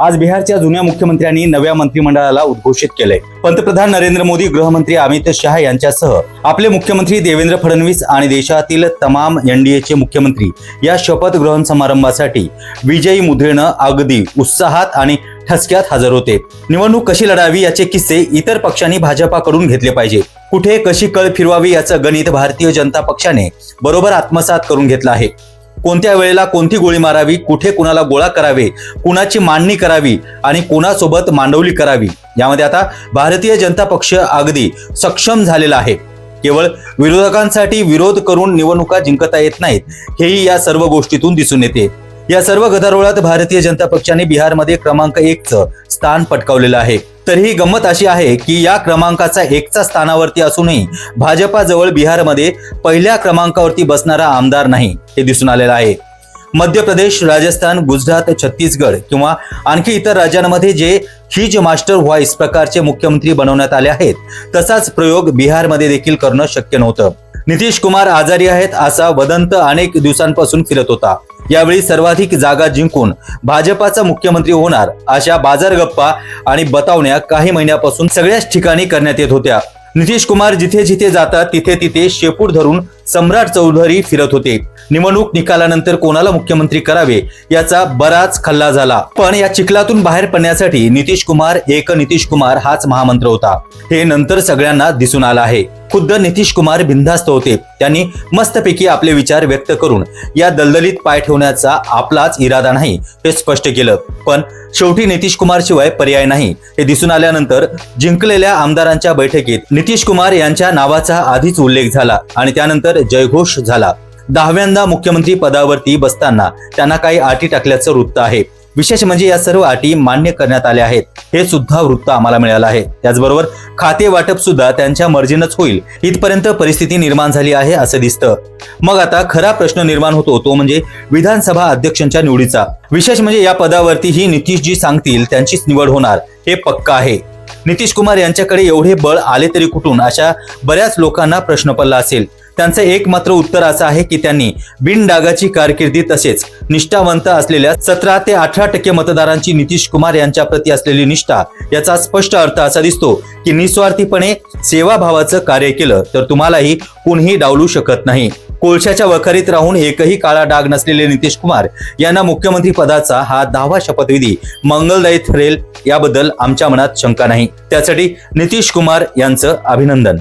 आज बिहारच्या जुन्या मुख्यमंत्र्यांनी नव्या मंत्रिमंडळाला उद्घोषित केलंय। पंतप्रधान नरेंद्र मोदी, गृहमंत्री अमित शाह यांच्यासह आपले मुख्यमंत्री देवेंद्र फडणवीस आणि देशातील तमाम एनडीएचे मुख्यमंत्री या शपथ ग्रहण समारंभासाठी विजयी मुद्रेनं अगदी उत्साहात आणि ठसक्यात हजर होते। निवडणूक कशी लढावी याचे किस्से इतर पक्षांनी भाजपाकडून घेतले पाहिजे। कुठे कशी कळ फिरवावी याचं गणित भारतीय जनता पक्षाने बरोबर आत्मसात करून घेतलं आहे। कोणत्या वेळेला कोणती गोळी मारावी, कुठे कुणाला गोळा करावे, कुणाची मांडणी करावी आणि कोणासोबत मांडवली करावी, यामध्ये आता भारतीय जनता पक्ष अगदी सक्षम झालेला आहे। केवळ विरोधकांसाठी विरोध करून निवडणुका जिंकता येत नाहीत, हेही या सर्व गोष्टीतून दिसून येते। या सर्व गदारोळात भारतीय जनता पक्षाने बिहारमध्ये क्रमांक 1चं स्थान पटकावलेलं आहे। तरीही गंमत अशी आहे की या क्रमांकाचा 1च्या स्थानावरती असूनही भाजपाजवळ बिहारमध्ये पहिल्या क्रमांकावरती बसणारा आमदार नाही, हे दिसून आलेलं आहे। मध्य प्रदेश, राजस्थान, गुजरात, छत्तीसगड किंवा आणखी इतर राज्यांमध्ये जे हिज मास्टर व्हॉइस प्रकारचे मुख्यमंत्री बनवण्यात आले आहेत, तसाच प्रयोग बिहारमध्ये देखील करणं शक्य नव्हतं। नितीश कुमार आजारी आहेत असा वदंत अनेक दिवसांपासून फिरत होता। यावेळी सर्वाधिक जागा जिंकून भाजपाचा मुख्यमंत्री होणार अशा बाजार गप्पा आणि बतावण्या काही महिन्यापासून सगळ्याच ठिकाणी करण्यात येत होत्या। नितीश कुमार जिथे जिथे जातात तिथे तिथे शेपूट धरून सम्राट चौधरी फिरत होते। निवडणूक निकालानंतर कोणाला मुख्यमंत्री करावे याचा बराच खल्ला झाला, पण या चिखलातून बाहेर पडण्यासाठी नितीश कुमार हाच महामंत्र होता, हे नंतर सगळ्यांना दिसून आलं आहे। खुद्द नितीश कुमार बिनधास्त होते। त्यांनी मस्तपैकी आपले विचार व्यक्त करून या दलदलीत पाय ठेवण्याचा आपलाच इरादा नाही हे स्पष्ट केलं, पण शेवटी नितीश कुमार शिवाय पर्याय नाही हे दिसून आल्यानंतर जिंकलेल्या आमदारांच्या बैठकीत नितीश कुमार यांच्या नावाचा आधीच उल्लेख झाला आणि त्यानंतर जयघोष झाला। 10व्यांदा मुख्यमंत्री पदावरती बसताना त्यांना काही अटी टाकल्याचं वृत्त आहे। विशेष म्हणजे या सर्व अटी मान्य करण्यात आल्या आहेत, हे सुद्धा वृत्त आम्हाला मिळालं आहे। त्याचबरोबर खाते वाटप सुद्धा त्यांच्या मर्जीनंच होईल इथपर्यंत परिस्थिती निर्माण झाली आहे असं दिसतं। मग आता खरा प्रश्न निर्माण होतो तो म्हणजे विधानसभा अध्यक्षांच्या निवडीचा। विशेष म्हणजे या पदावरती ही नितीशजी सांगतील त्यांचीच निवड होणार हे पक्का आहे। नितीश कुमार यांच्याकडे एवढे बळ आले तरी कुठून, अशा बऱ्याच लोकांना प्रश्न पडला असेल। त्यांचं एकमात्र उत्तर असं आहे की त्यांनी बिनडागाची कारकिर्दी तसेच निष्ठावंत असलेल्या 17 ते 18% मतदारांची नितीश कुमार यांच्या प्रती असलेली निष्ठा याचा स्पष्ट अर्थ असा दिसतो की निस्वार्थीपणे सेवाभावाचं कार्य केलं तर तुम्हालाही कुणीही डावलू शकत नाही। कोळशाच्या वखारीत राहून एकही काळा डाग नसलेले नितीश कुमार यांना मुख्यमंत्री पदाचा हा 10वा शपथविधी मंगलदायी ठरेल याबद्दल आमच्या मनात शंका नाही। त्यासाठी नितीश कुमार यांचं अभिनंदन।